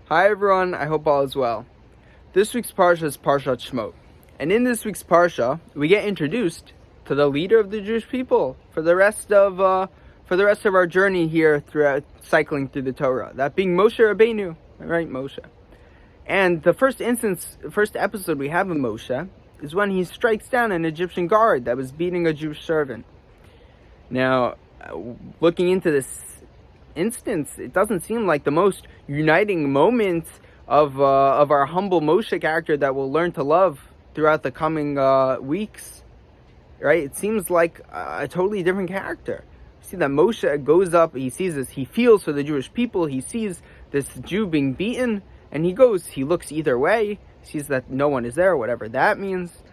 Hi everyone, I hope all is well. This week's Parsha is Parshat Shemot. And in this week's Parsha, we get introduced to the leader of the Jewish people for the rest of our journey here throughout cycling through the Torah. That being Moshe Rabbeinu, right, Moshe. And the first episode we have of Moshe is when he strikes down an Egyptian guard that was beating a Jewish servant. Now, looking into this instance, it doesn't seem like the most uniting moment of our humble Moshe character that we'll learn to love throughout the coming weeks, right? It seems like a totally different character. You see that Moshe goes up, he sees this, he feels for the Jewish people, he sees this Jew being beaten, and he looks either way, sees that no one is there, whatever that means,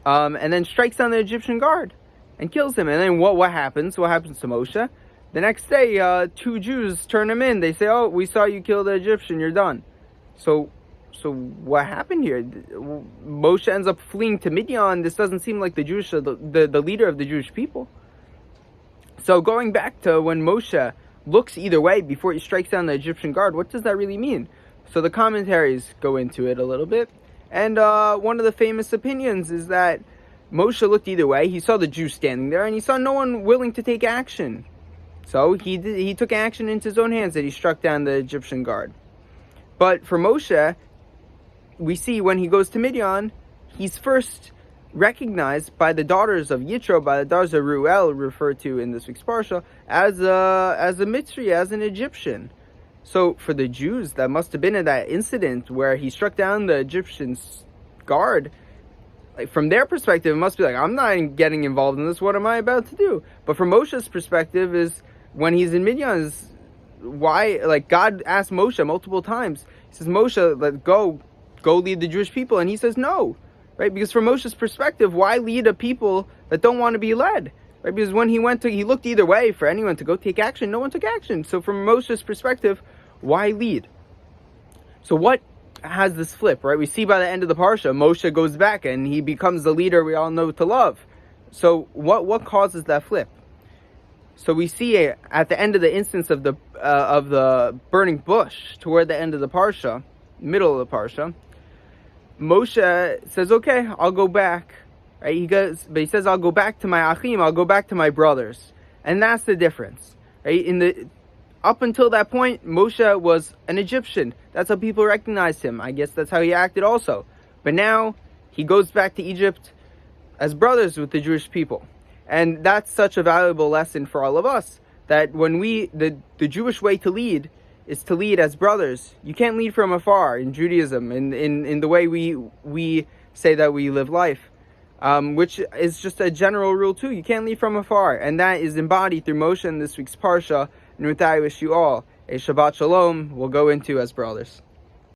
and then strikes down the Egyptian guard and kills him. And then what happens? What happens to Moshe? The next day, two Jews turn him in. They say, "Oh, we saw you kill the Egyptian. You're done." So what happened here? Moshe ends up fleeing to Midian. This doesn't seem like the leader of the Jewish people. So going back to when Moshe looks either way before he strikes down the Egyptian guard, what does that really mean? So the commentaries go into it a little bit. And one of the famous opinions is that Moshe looked either way. He saw the Jews standing there, and he saw no one willing to take action. So he took action into his own hands, and he struck down the Egyptian guard. But for Moshe, we see when he goes to Midian, he's first recognized by the daughters of Yitro, by the daughters of Ruel, referred to in this week's Parsha, as a Mitzri, as an Egyptian. So for the Jews, that must have been in that incident where he struck down the Egyptian guard. Like, from their perspective, it must be like, I'm not getting involved in this. What am I about to do? But from Moshe's perspective, is when he's in Midian, is why, like, God asked Moshe multiple times. He says, Moshe, go lead the Jewish people. And he says no, right? Because from Moshe's perspective, why lead a people that don't want to be led? Right? Because when he looked either way for anyone to go take action. No one took action. So from Moshe's perspective, why lead? So what has this flip, right? We see by the end of the Parsha, Moshe goes back and he becomes the leader we all know to love. So what causes that flip? So we see at the end of the instance of the burning bush, toward the end of the Parsha, middle of the Parsha, Moshe says, okay, I'll go back. Right? He says, I'll go back to my Achim, I'll go back to my brothers. And that's the difference. Right? Up until that point, Moshe was an Egyptian. That's how people recognized him. I guess that's how he acted also. But now, he goes back to Egypt as brothers with the Jewish people. And that's such a valuable lesson for all of us, that when the Jewish way to lead is to lead as brothers. You can't lead from afar in Judaism, in the way we say that we live life, which is just a general rule too. You can't lead from afar. And that is embodied through Moshe in this week's Parsha. And with that, I wish you all a Shabbat Shalom. We'll go into as brothers.